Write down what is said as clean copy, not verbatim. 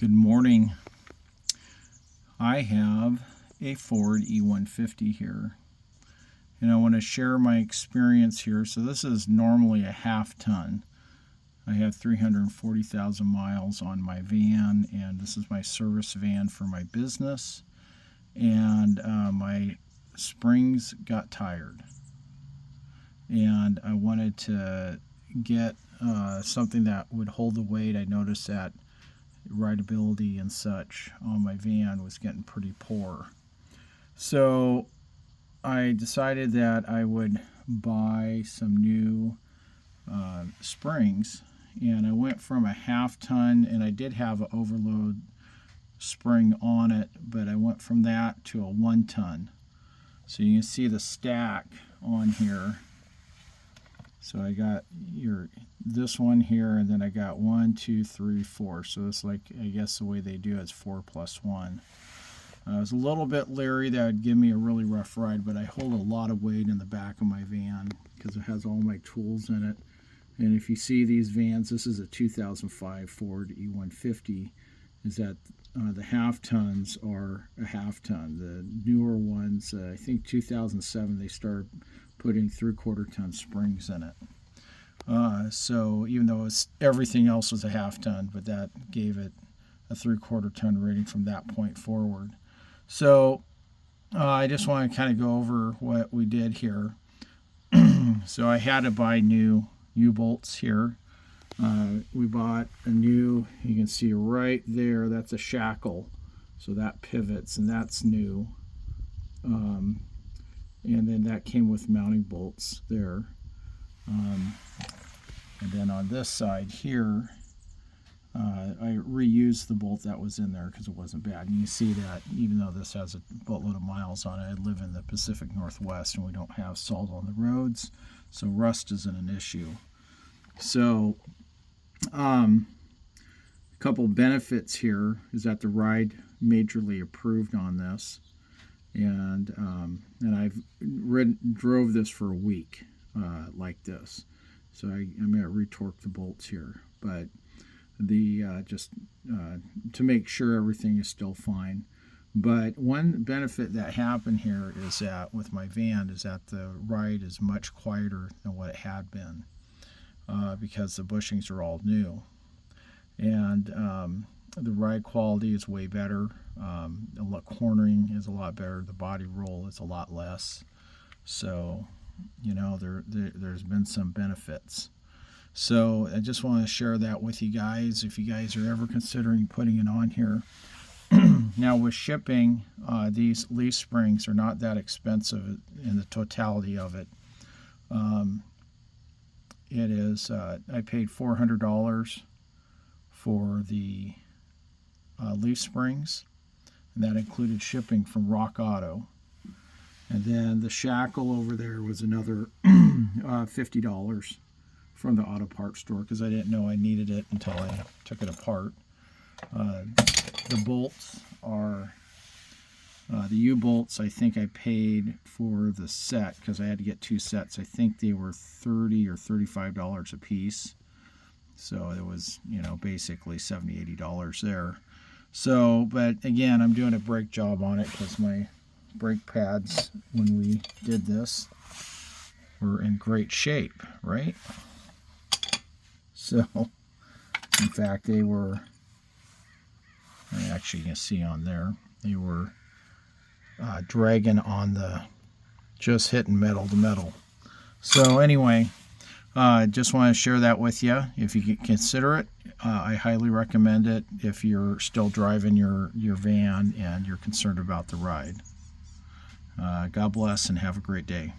Good morning. I have a Ford E150 here, and I want to share my experience here. So this is normally a half ton. I have 340,000 miles on my van, and this is my service van for my business. And my springs got tired, and I wanted to get something that would hold the weight. I noticed that rideability and such on my van was getting pretty poor. So I decided that I would buy some new springs, and I went from a half ton, and I did have an overload spring on it, but I went from that to a 1 ton. So you can see the stack on here. So I got this one here, and then I got 1, 2, 3, 4. So it's like, I guess the way they do it is 4 plus 1. I was a little bit leery that would give me a really rough ride, but I hold a lot of weight in the back of my van because it has all my tools in it. And if you see these vans, this is a 2005 Ford E150, is that the half tons are a half ton. The newer ones, I think 2007, they started putting 3/4 ton springs in it. So even though everything else was a half ton, but that gave it a 3/4 ton rating from that point forward. So I just want to kind of go over what we did here. So I had to buy new U-bolts here. We bought a new, you can see right there, that's a shackle. So that pivots, and that's new. And then that came with mounting bolts there. And then on this side here, I reused the bolt that was in there because it wasn't bad. And you see that even though this has a boatload of miles on it, I live in the Pacific Northwest and we don't have salt on the roads, so rust isn't an issue. So a couple benefits here is that the ride majorly approved on this. And I've drove this for a week like this, so I'm going to retorque the bolts here, but the just to make sure everything is still fine. But one benefit that happened here is that with my van is that the ride is much quieter than what it had been because the bushings are all new, and the ride quality is way better. The cornering is a lot better. The body roll is a lot less. So, you know, there's been some benefits. So I just want to share that with you guys if you guys are ever considering putting it on here. Now with shipping, these leaf springs are not that expensive in the totality of it. It is, I paid $400 for the leaf springs, and that included shipping from Rock Auto. And then the shackle over there was another $50 from the auto parts store because I didn't know I needed it until I took it apart. The bolts are the U-bolts. I think I paid for the set because I had to get 2 sets. I think they were $30 or $35 a piece. So it was, you know, basically $70, $80 there. So, but again, I'm doing a brake job on it because my brake pads, when we did this, were in great shape, right? So, in fact, they were, actually you can see on there, they were dragging on the, just hitting metal to metal. So anyway, just want to share that with you. If you can consider it, I highly recommend it if you're still driving your van and you're concerned about the ride. God bless and have a great day.